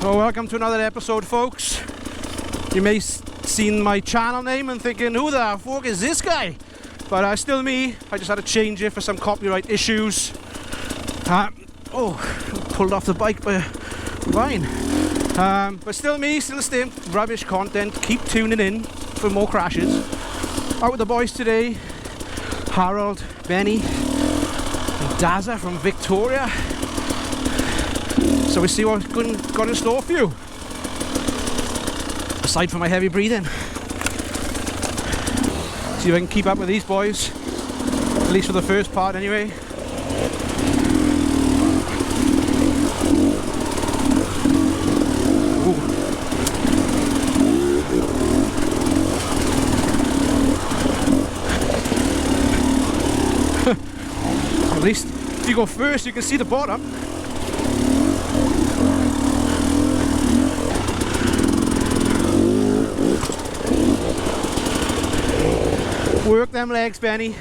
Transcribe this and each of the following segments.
So welcome to another episode, folks. You may seen my channel name and thinking, who the fuck is this guy? But still me. I just had to change it for some copyright issues. Pulled off the bike by Ryan. But still me, still the same rubbish content. Keep tuning in for more crashes. Out with the boys today, Harold, Benny, and Dazza from Victoria. So we see what's got in store for you. Aside from my heavy breathing. See if I can keep up with these boys. At least for the first part anyway. Ooh. At least if you go first you can see the bottom. Work them legs, Benny.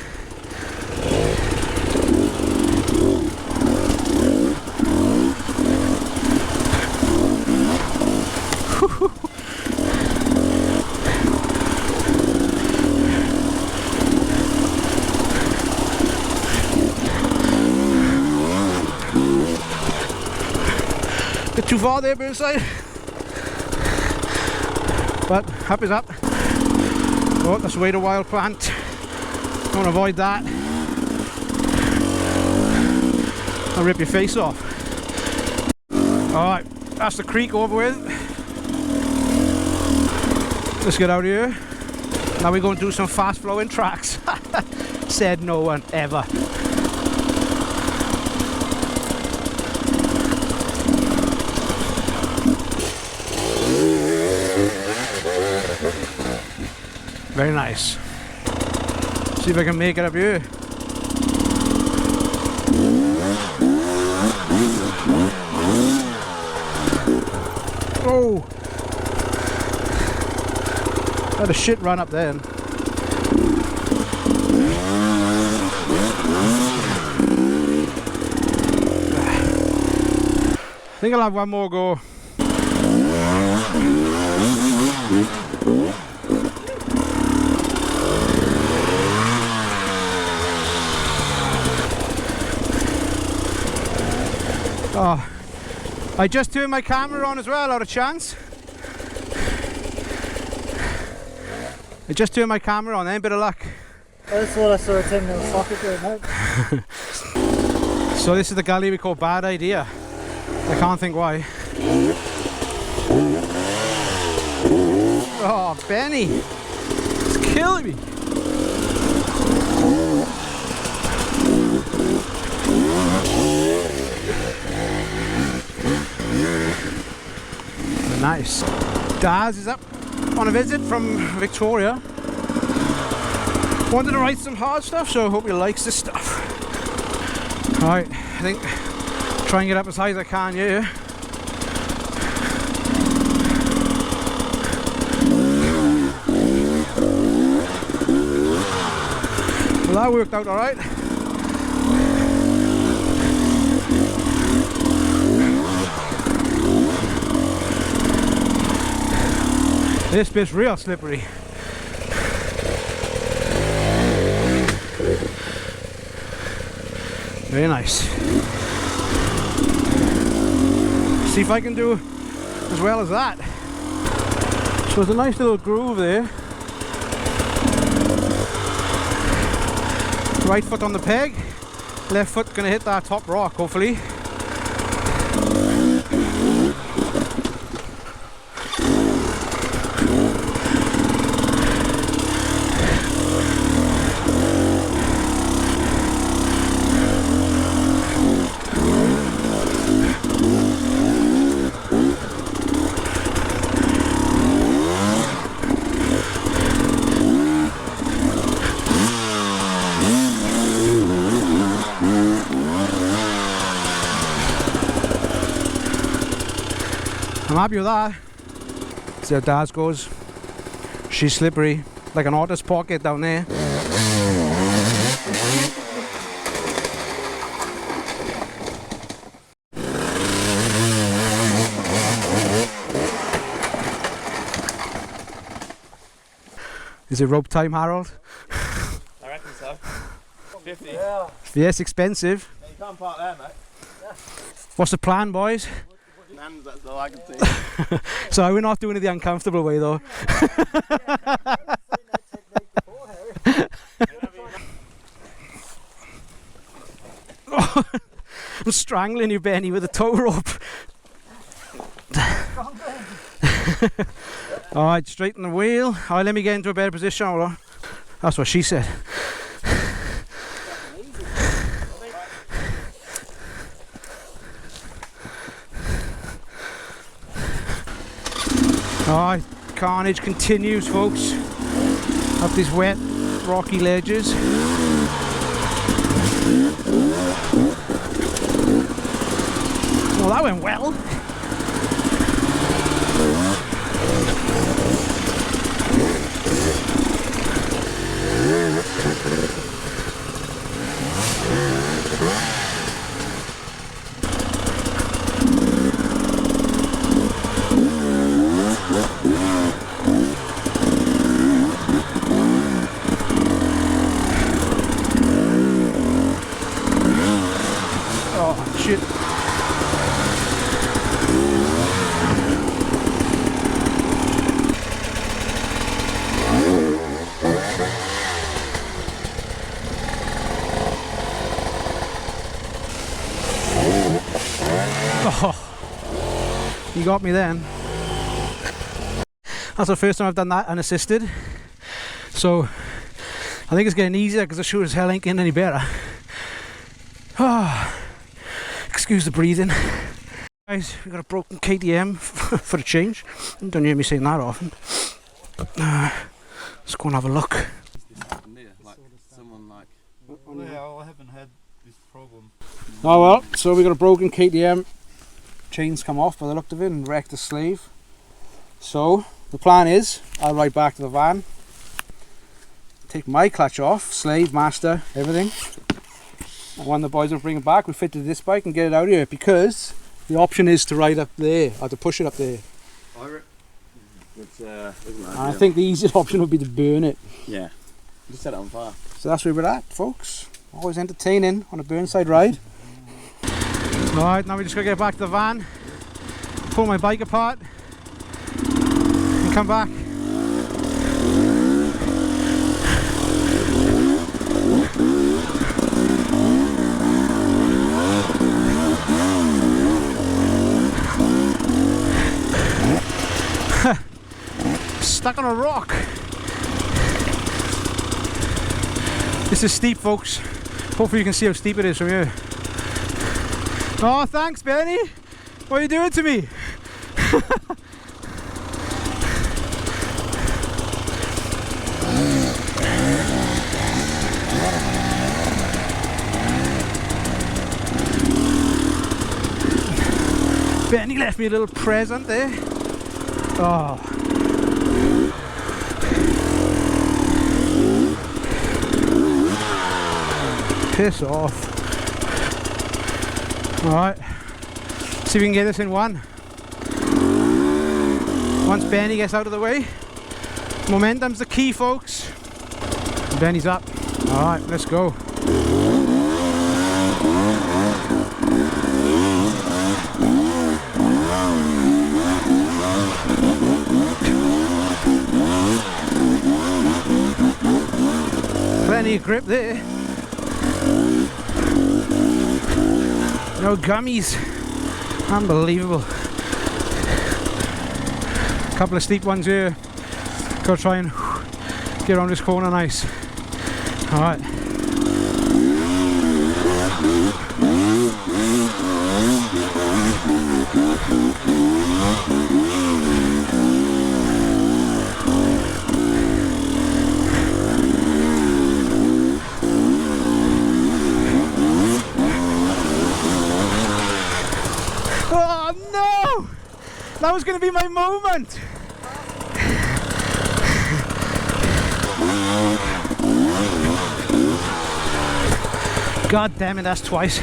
Bit too far there, Burnside. But up is up. Oh, that's way to wild plant. Want to avoid that. I'll rip your face off. Alright, that's the creek over with. Let's get out of here. Now we're going to do some fast flowing tracks. Said no one ever. Very nice. See if I can make it up here. Oh! Had a shit run up then. I think I'll have one more go. Oh, I just turned my camera on as well, out of chance. I just turned my camera on, bit of luck. That's what I saw it in the socket there, mate. So this is the gully we call Bad Idea. I can't think why. Oh, Benny! It's killing me! Nice. Daz is up on a visit from Victoria. Wanted to write some hard stuff, so I hope he likes this stuff. Alright, I think try and get up as high as I can here. Well, that worked out alright. This bit's real slippery. Very nice. See if I can do as well as that. So there's a nice little groove there. Right foot on the peg, left foot gonna hit that top rock hopefully. I'm happy with that. See how Daz goes. She's slippery, like an artist's pocket down there. Is it rope time, Harold? I reckon so. 50. Yeah. Yes, expensive. Yeah, you can't park there, mate. What's the plan, boys? None, that's all I can see. So we're not doing it the uncomfortable way, though. I'm strangling you, Benny, with a tow rope. Alright, straighten the wheel. Alright, let me get into a better position. Hold on. That's what she said. Alright, carnage continues, folks. Up these wet, rocky ledges. Well, that went well. Oh, shit. Oh, you got me then. That's the first time I've done that unassisted. So I think it's getting easier because I sure as hell ain't getting any better. Oh, excuse the breathing. Guys, we got a broken KTM for a change. You don't hear me saying that often. Let's go and have a look. Like someone like. Yeah, I haven't had this problem. Oh well, so we got a broken KTM. Chains come off by the look of it and wrecked the sleeve. So the plan is I'll ride back to the van, take my clutch off, slave, master, everything. And when the boys will bring it back, we fit to this bike and get it out of here, because the option is to ride up there or to push it up there. I think the easiest option would be to burn it. Yeah. Just set it on fire. So that's where we're at, folks. Always entertaining on a Burnside ride. Alright, now we just gotta get back to the van, pull my bike apart and come back. Stuck on a rock. This is steep, folks. Hopefully you can see how steep it is from here. Oh, thanks, Benny. What are you doing to me? Benny left me a little present there. Oh. Piss off. Alright, see if we can get this in one. Once Benny gets out of the way. Momentum's the key, folks. Benny's up. Alright, let's go. Plenty of grip there. No gummies. Unbelievable. Couple of steep ones here. Gotta try and get around this corner nice. Alright. Oh no! That was going to be my moment! God damn it, that's twice.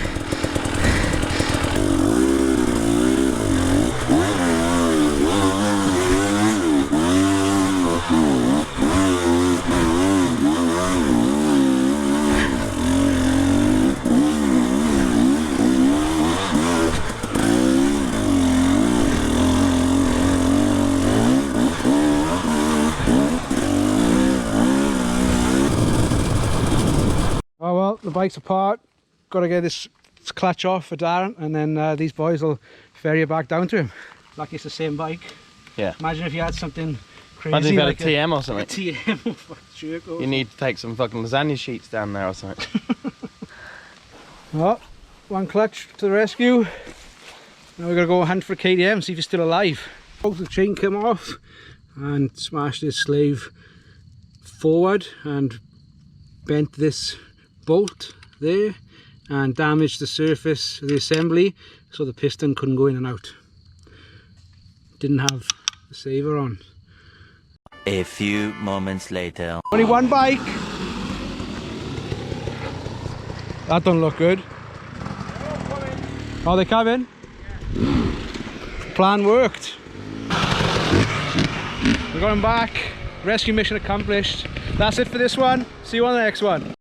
the bikes apart. Got to get this clutch off for Darren, and then these boys will ferry it back down to him. Like it's the same bike. Yeah. Imagine if you had something crazy. Imagine if you had like a TM or something. A TM or a jerk or You need to take some fucking lasagna sheets down there or something. Oh, one clutch to the rescue. Now we're going to go hunt for KTM, see if he's still alive. The chain came off and smashed his slave forward and bent this bolt there and damaged the surface of the assembly so the piston couldn't go in and out. Didn't have the saver on. A few moments later. Only one bike. That don't look good. Oh, they coming? Plan worked. We're going back. Rescue mission accomplished. That's it for this one. See you on the next one.